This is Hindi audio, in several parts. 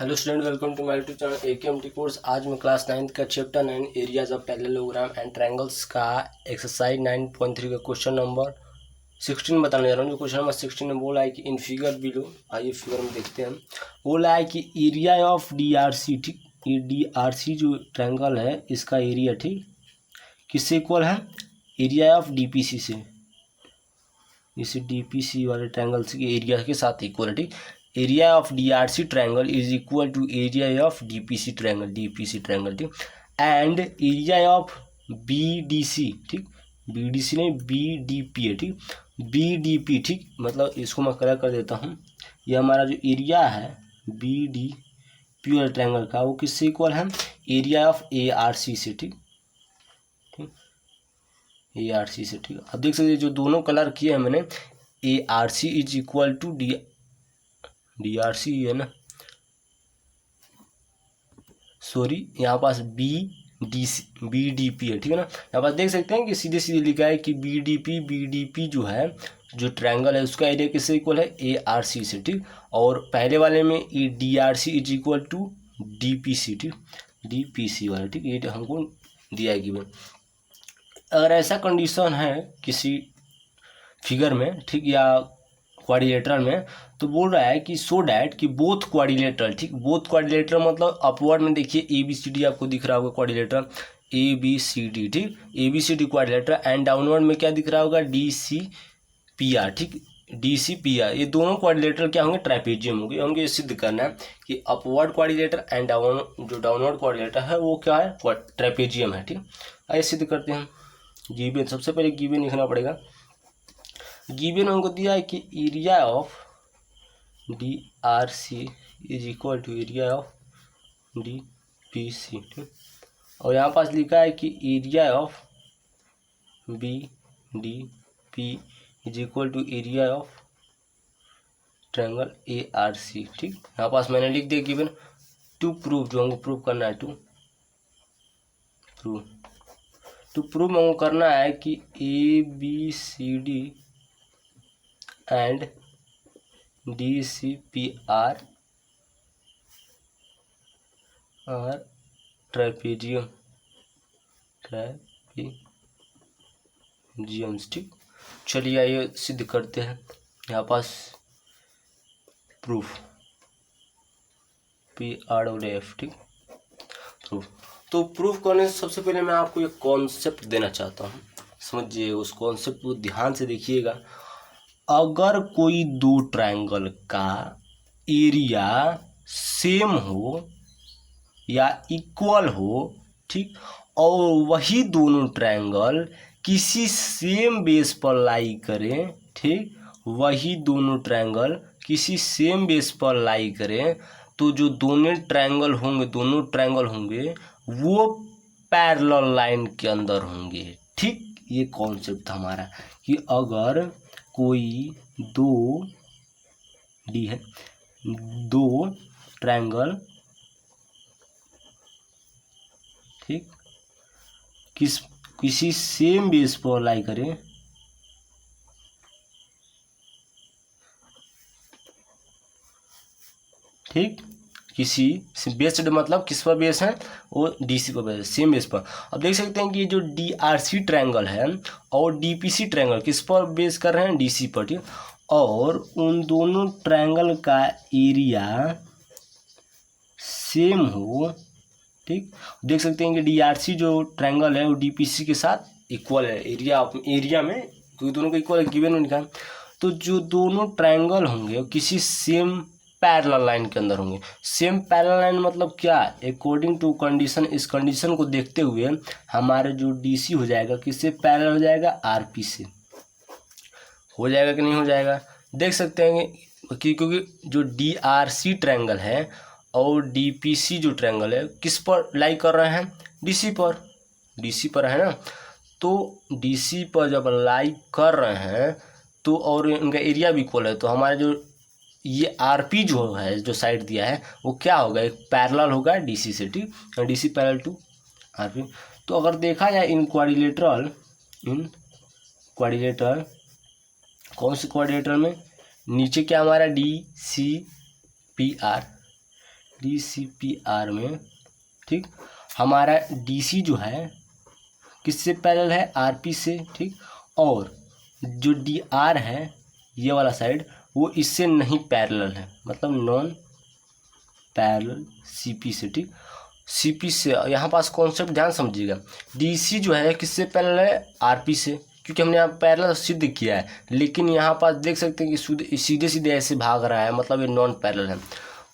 Hello student, welcome to my YouTube channel AKMT course. आज मैं क्लास 9 का chapter 9 areas of parallelogram and triangles का एक्सरसाइज 9.3 का क्वेश्चन नंबर 16 बताने जा रहा हूँ। जो क्वेश्चन नंबर 16 में बोला है कि इन फिगर बिलो, आइए फिगर में देखते हैं। बोला है कि एरिया ऑफ DRC, ठीक, ये DRC जो ट्रायंगल है इसका एरिया, ठीक, किससे इक्वल है? एरिया ऑफ DPC से, इस DPC वाले ट्रायंगल के एरिया के साथ इक्वल है, ठीक। Area of DRC triangle is equal to area of DPC triangle, ठीक। एंड एरिया ऑफ BDC, ठीक, BDC नहीं BDP है, ठीक, BDP, ठीक, मतलब इसको मैं कलर कर देता हूँ। ये हमारा जो एरिया है BDP वाले ट्रायंगल का, वो किससे इक्वल है? एरिया ऑफ ARC से, ठीक, ARC से, ठीक। अब देख सकते हैं जो दोनों कलर किए हैं मैंने, ARC is equal to DRC है ना, सॉरी, यहाँ पास BDP है, ठीक है ना। यहाँ पास देख सकते हैं कि सीधे सीधे लिखा है कि BDP जो है, जो ट्रायंगल है उसका एरिया किससे इक्वल है? ARC से, ठीक। और पहले वाले में DRC is equal to DPC, ठीक, DPC वाला, ठीक, ये हमको दिया है गिवन। अगर ऐसा कंडीशन है किसी फिगर में, ठीक, या क्वाड्रिलेटरल में, तो बोल रहा है कि सो डैट कि बोथ क्वाड्रिलेटरल, ठीक, बोथ क्वाड्रिलेटरल मतलब अपवर्ड में देखिए ABCD आपको दिख रहा होगा क्वाड्रिलेटरल ABCD, ठीक, ABCD क्वाड्रिलेटरल, एंड डाउनवर्ड में क्या दिख रहा होगा? DCPR, ठीक, DCPR, ये दोनों क्वाड्रिलेटरल क्या होंगे? ट्रापेजियम होंगे। हमको ये सिद्ध करना है कि upward quadrilateral and downward quadrilateral है वो क्या है? ट्रापेजियम है, ठीक। आइए सिद्ध करते हैं। गिवन, सबसे पहले गिवन लिखना पड़ेगा। गिवन हमको दिया है कि area of DRC is equal to area of DPC, ठीक, और यहाँ पास लिखा है कि area of BDP is equal to area of triangle ARC, ठीक। यहाँ पास मैंने लिख दिया गिवन। टू प्रूव, जो हमको प्रूव करना है, टू प्रूव हमको करना है कि ABCD एंड DCPR और ट्रापेजियम्स, ठीक। चलिए आइए सिद्ध करते हैं। यहाँ पास प्रूफ PRF, ठीक, प्रूफ। तो प्रूफ करने से सबसे पहले मैं आपको एक कॉन्सेप्ट देना चाहता हूँ, समझिए, उस कॉन्सेप्ट को ध्यान से देखिएगा। अगर कोई दो ट्रायंगल का एरिया सेम हो या इक्वल हो, ठीक, और वही दोनों ट्रायंगल किसी सेम बेस पर लाई करें, ठीक, वही दोनों ट्रायंगल किसी सेम बेस पर लाई करें, तो जो दोनों ट्रायंगल होंगे वो पैरेलल लाइन के अंदर होंगे, ठीक। ये कॉन्सेप्ट हमारा कि अगर कोई दो ट्रायंगल, ठीक, किसी सेम बेस पर लाई करें, ठीक, किसी बेस्ड मतलब किस पर बेस है? वो DC पर बेस, सेम बेस पर। अब देख सकते हैं कि ये जो DRC ट्रायंगल है और DPC ट्रायंगल किस पर बेस कर रहे हैं? DC पर, ठीक। और उन दोनों ट्रायंगल का एरिया सेम हो, ठीक। देख सकते हैं कि DRC जो ट्रायंगल है वो DPC के साथ इक्वल है एरिया में, क्योंकि दोनों को इक्वल है, गिवन में लिखा है। तो जो दोनों ट्रायंगल होंगे किसी सेम पैरेलल लाइन के अंदर होंगे। सेम पैरेलल लाइन मतलब क्या? अकॉर्डिंग टू कंडीशन, इस कंडीशन को देखते हुए हमारे जो DC हो जाएगा किससे पैरेलल हो जाएगा? RP से। हो जाएगा कि नहीं हो जाएगा? देख सकते हैं कि क्योंकि जो DRC ट्रायंगल है और DPC जो ट्रायंगल है किस पर लाई कर रहे हैं? DC पर है ना। तो DC पर जब लाई कर रहे हैं तो और इनका एरिया भी इक्वल है, तो हमारे जो ये RP जो है, जो साइड दिया है, वो क्या होगा? एक पैरेलल होगा DC से, ठीक, DC पैरेलल टू RP। तो अगर देखा जाए इन क्वाड्रिलेटरल कौन से क्वाड्रिलेटरल में, नीचे क्या हमारा DCPR, DCPR में, ठीक, हमारा DC जो है किससे पैरेलल है, RP से, ठीक, और जो DR है ये वाला साइड वो इससे नहीं पैरेलल है, मतलब नॉन पैरेलल CP से, ठीक, CP से। यहाँ पास कॉन्सेप्ट ध्यान समझिएगा, DC जो है किससे पैरेलल है, RP से, क्योंकि हमने यहाँ पैरेलल सिद्ध किया है, लेकिन यहाँ पास देख सकते हैं कि सीधे सीधे ऐसे भाग रहा है, मतलब ये नॉन पैरेलल है।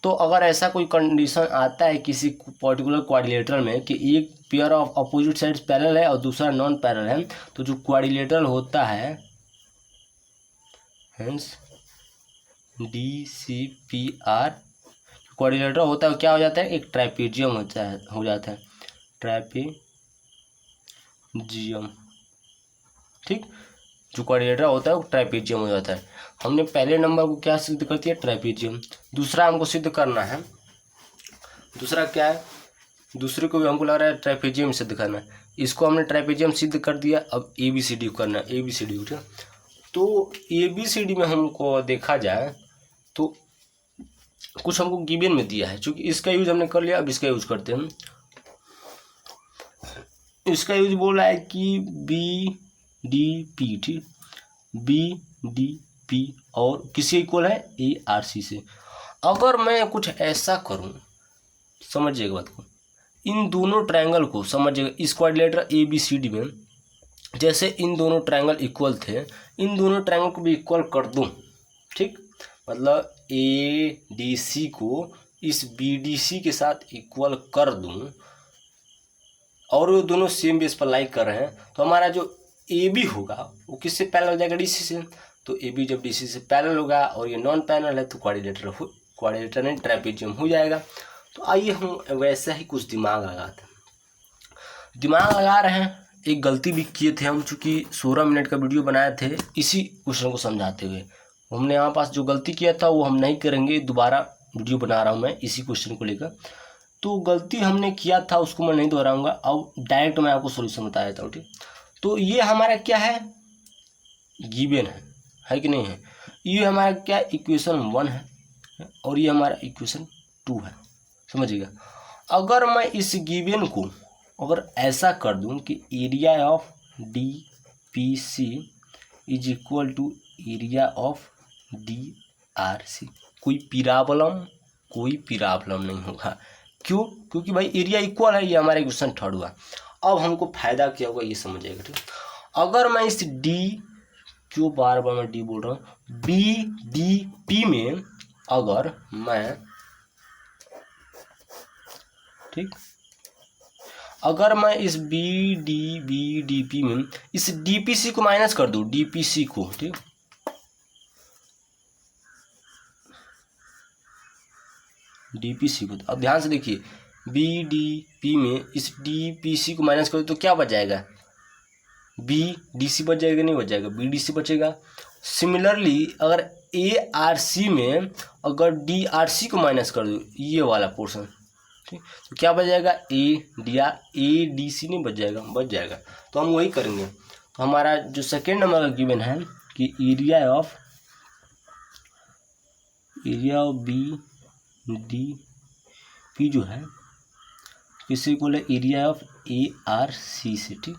तो अगर ऐसा कोई कंडीशन आता है किसी पर्टिकुलर क्वाड्रिलेटरल में कि एक pair of opposite sides parallel है और दूसरा नॉन पैरेलल है, तो जो क्वाड्रिलेटरल होता है, हेंस DCPR क्वाड्रिलेटरल होता है, क्या हो जाता है, एक ट्राइपेजियम हो जाता है ट्राइपेजियम, ठीक, जो क्वाड्रिलेटरल होता है वो ट्राइपेजियम हो जाता है। हमने पहले नंबर को क्या सिद्ध कर दिया, ट्राइपेजियम। दूसरा हमको सिद्ध करना है, दूसरा क्या है, दूसरे को भी हमको लग रहा है ट्राइपेजियम सिद्ध करना है। इसको हमने ट्राइपेजियम सिद्ध कर दिया, अब ABCD करना है, ABCD, ठीक। तो ABCD में हमको देखा जाए तो कुछ हमको गिवन में दिया है, क्योंकि इसका यूज हमने कर लिया, अब इसका यूज करते हैं। इसका यूज बोला है कि BDP, ठीक, BDP और किसी इक्वल है ARC से। अगर मैं कुछ ऐसा करूं, समझिएगा बात को, इन दोनों ट्रायंगल को समझिएगा, इस क्वाड्रिलेटरल ABCD में जैसे इन दोनों ट्रायंगल इक्वल थे, इन दोनों ट्रायंगल को भी इक्वल कर दूं, ठीक, मतलब ADC को इस BDC के साथ इक्वल कर दूं और वो दोनों सेम बेस पर लाई कर रहे हैं, तो हमारा जो AB होगा वो किससे पैरेलल हो जाएगा, DC से। तो AB जब DC से पैरेलल होगा और ये नॉन पैरेलल है तो क्वाड्रिलेटरल नहीं ट्राइपेजियम हो जाएगा। तो आइए हम वैसा ही कुछ दिमाग लगाते हैं, दिमाग लगा रहे हैं। एक गलती भी किए थे हम, चूँकि 16 मिनट का वीडियो बनाए थे इसी क्वेश्चन को समझाते हुए, हमने यहाँ पास जो गलती किया था वो हम नहीं करेंगे, दोबारा वीडियो बना रहा हूँ मैं इसी क्वेश्चन को लेकर। तो गलती हमने किया था उसको मैं नहीं दोहराऊंगा, अब डायरेक्ट मैं आपको सॉल्यूशन बता देता हूँ, ठीक। तो ये हमारा क्या है, गिवन है कि नहीं है, ये हमारा क्या इक्वेशन 1 है और ये हमारा इक्वेशन 2 है, समझिएगा। अगर मैं इस गिवन को अगर ऐसा कर दूं कि area of DPC is equal to area of DRC, कोई पिराबलम नहीं होगा। क्यों, क्योंकि भाई एरिया इक्वल है, ये हमारा इक्वेशन 3 हुआ। अब हमको फायदा क्या होगा ये समझिएगा, ठीक। अगर मैं इस क्यों बार बार मैं D बोल रहा हूँ, BDP में अगर मैं, ठीक, अगर मैं इस BDP में इस DPC को माइनस कर दूं, DPC को, ठीक, DPC को, अब ध्यान से देखिए, BDP में इस DPC को माइनस कर दूं तो क्या बच जाएगा, BDC बच जाएगा, नहीं बच जाएगा, BDC बचेगा। सिमिलरली अगर ARC में अगर DRC को माइनस कर दूं, ये वाला पोर्शन, ठीक, तो क्या बच जाएगा, ADC नहीं बच जाएगा, बच जाएगा। तो हम वही करेंगे। तो हमारा जो सेकेंड नंबर का गिवन है कि एरिया ऑफ BDP जो है किसी को ले एरिया ऑफ ARC से, ठीक,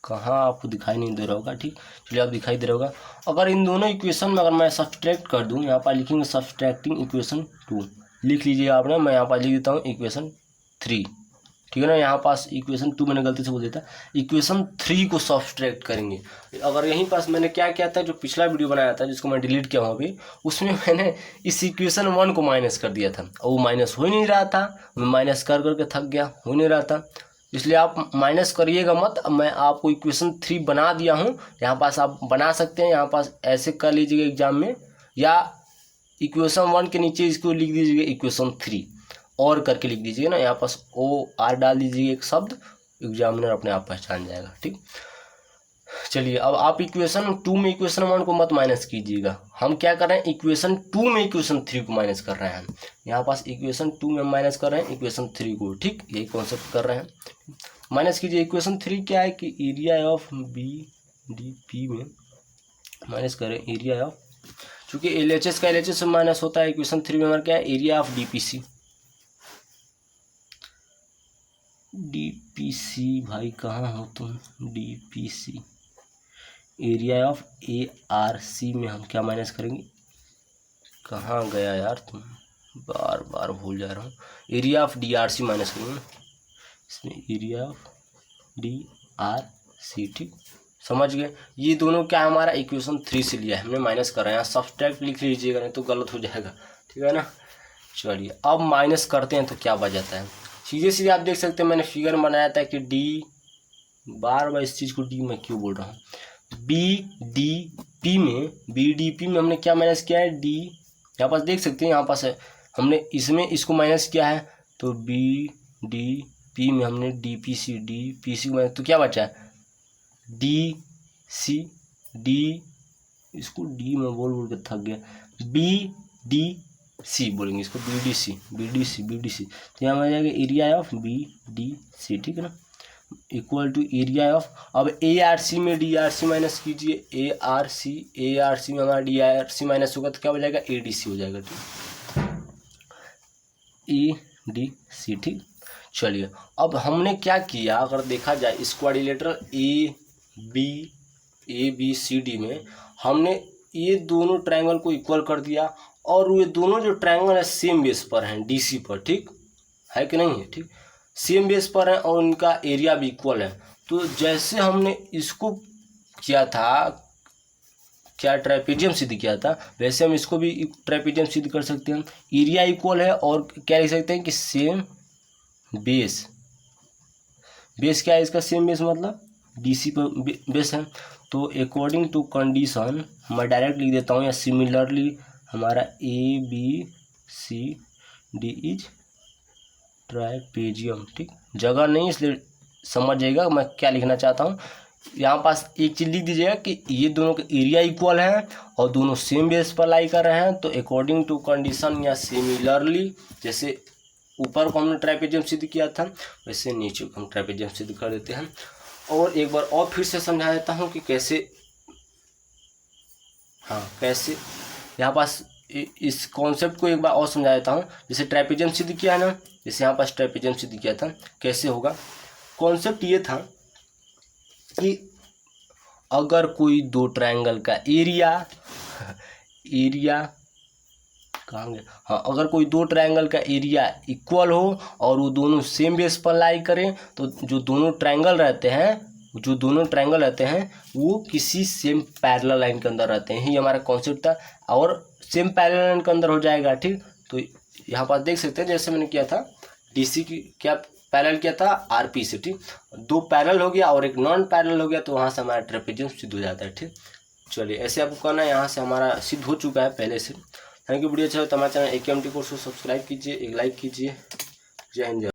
कहाँ आपको दिखाई नहीं दे रहा होगा, ठीक, चलिए आप दिखाई दे रहा होगा। अगर इन दोनों इक्वेशन में अगर मैं सब्सट्रैक्ट कर दूं, यहाँ पर लिखेंगे सब्सट्रैक्टिंग इक्वेशन 2, लिख लीजिए आपने, मैं यहाँ पर लिख देता हूँ इक्वेशन 3, ठीक है ना। यहाँ पास इक्वेशन 2 मैंने गलती से बोल दिया था, इक्वेशन 3 को सब्सट्रैक्ट करेंगे। अगर यहीं पास मैंने क्या किया था, जो पिछला वीडियो बनाया था जिसको मैं डिलीट किया हूँ अभी, उसमें मैंने इस इक्वेशन 1 को माइनस कर दिया था और वो माइनस हो ही नहीं रहा था, मैं माइनस कर करके थक गया, हो नहीं रहा था। इसलिए आप माइनस करिएगा मत। अब मैं आपको इक्वेशन 3 बना दिया हूँ, यहाँ पास आप बना सकते हैं, यहाँ पास ऐसे कर लीजिएगा एग्जाम में, या इक्वेशन 1 के नीचे इसको लिख दीजिएगा इक्वेशन 3 और करके लिख दीजिएगा ना, यहाँ पास OR डाल दीजिए एक शब्द, एग्जामिनर अपने आप पहचान जाएगा, ठीक। चलिए अब आप इक्वेशन 2 में इक्वेशन 1 को मत माइनस कीजिएगा, हम क्या कर रहे हैं, इक्वेशन 2 में इक्वेशन 3 को माइनस कर रहे हैं। यहाँ पास इक्वेशन 2 में माइनस कर रहे हैं इक्वेशन 3 को, ठीक, यही कॉन्सेप्ट कर रहे हैं। माइनस कीजिए, इक्वेशन 3 क्या है कि एरिया ऑफ BDP में माइनस करें एरिया ऑफ, चूँकि LHS का LHS से माइनस होता है, इक्वेशन 3 में हमारा क्या है, एरिया ऑफ DPC, DPC भाई कहाँ हो तुम, DPC एरिया ऑफ ARC में हम क्या माइनस करेंगे, कहाँ गया यार तुम, बार बार भूल जा रहा हूँ, एरिया ऑफ DRC माइनस करेंगे इसमें, एरिया ऑफ DRC, ठीक समझ गए। ये दोनों क्या हमारा इक्वेशन 3 से लिया है हमने, माइनस कर रहे हैं, सब्सट्रैक्ट लिख लीजिएगा नहीं तो गलत हो जाएगा, ठीक है ना। चलिए अब माइनस करते हैं तो क्या बच जाता है, सीधे सीधे आप देख सकते हैं मैंने फिगर बनाया था कि D, बार बार इस चीज़ को D मैं क्यों बोल रहा हूँ, BDP में हमने क्या माइनस किया है, D, यहाँ पास देख सकते हैं, यहाँ पास है, हमने इसमें इसको माइनस किया है, तो BDP में हमने DPC को माइनस, तो क्या बचा है DC, D, इसको D में बोल के थक गया, BDC बोलेंगे इसको, BDC, तो यहाँ आ जाएगा एरिया ऑफ BDC, ठीक है ना, इक्वल टू एरिया ऑफ, अब ARC में DRC माइनस कीजिए, ARC में हमारा DRC माइनस होगा तो क्या हो जाएगा, ADC हो जाएगा, ठीक, ADC, ठीक। चलिए अब हमने क्या किया, अगर देखा जाए इस क्वाड्रिलेटरल ABCD में हमने ये दोनों ट्रायंगल को इक्वल कर दिया, और ये दोनों जो ट्रायंगल है सेम बेस पर हैं, DC पर, ठीक है कि नहीं है, ठीक सेम बेस पर है और उनका एरिया भी इक्वल है। तो जैसे हमने इसको किया था, क्या ट्रापेजियम सिद्ध किया था, वैसे हम इसको भी ट्रापेजियम सिद्ध कर सकते हैं, एरिया इक्वल है और क्या लिख सकते हैं कि सेम बेस क्या है इसका, सेम बेस मतलब DC पर बेस है। तो अकॉर्डिंग टू कंडीशन मैं डायरेक्ट लिख देता हूँ, या सिमिलरली हमारा ABCD इज ट्रापेजियम, ठीक, जगह नहीं इसलिए समझ जाइएगा मैं क्या लिखना चाहता हूँ। यहाँ पास एक चीज़ लिख दीजिएगा कि ये दोनों का एरिया इक्वल है और दोनों सेम बेस पर लाई कर रहे हैं, तो अकॉर्डिंग टू कंडीशन या सिमिलरली, जैसे ऊपर को हमने ट्रापेजियम सिद्ध किया था वैसे नीचे को हम ट्रापेजियम सिद्ध कर देते हैं। और एक बार और फिर से समझा देता हूँ कि कैसे, हाँ कैसे, यहाँ पास इस कॉन्सेप्ट को एक बार और समझा देता हूँ। जैसे ट्रापेजियम सिद्ध किया है ना, जैसे यहाँ पास ट्रापेजियम सिद्ध किया था, कैसे होगा, कॉन्सेप्ट ये था कि अगर कोई दो ट्रायंगल का एरिया कहाँ गया, हाँ अगर कोई दो ट्रायंगल का एरिया इक्वल हो और वो दोनों सेम बेस पर लाई करें, तो जो दोनों ट्रायंगल रहते हैं वो किसी सेम पैरेलल लाइन के अंदर रहते हैं, ये हमारा कॉन्सेप्ट था, और सेम पैरेलल लाइन के अंदर हो जाएगा, ठीक। तो यहाँ पर देख सकते हैं जैसे मैंने किया था DC की क्या पैरेलल किया था RP से, ठीक, दो पैरेलल हो गया और एक नॉन पैरेलल हो गया, तो वहाँ से हमारा ट्रापेजियम सिद्ध हो जाता है, ठीक। चलिए ऐसे आपको करना है, यहाँ से हमारा सिद्ध हो चुका है पहले से। थैंक यू, वीडियो अच्छा हो तो हमारे चैनल AKMT कोर्स को सब्सक्राइब कीजिए, एक लाइक कीजिए। जय हिंद।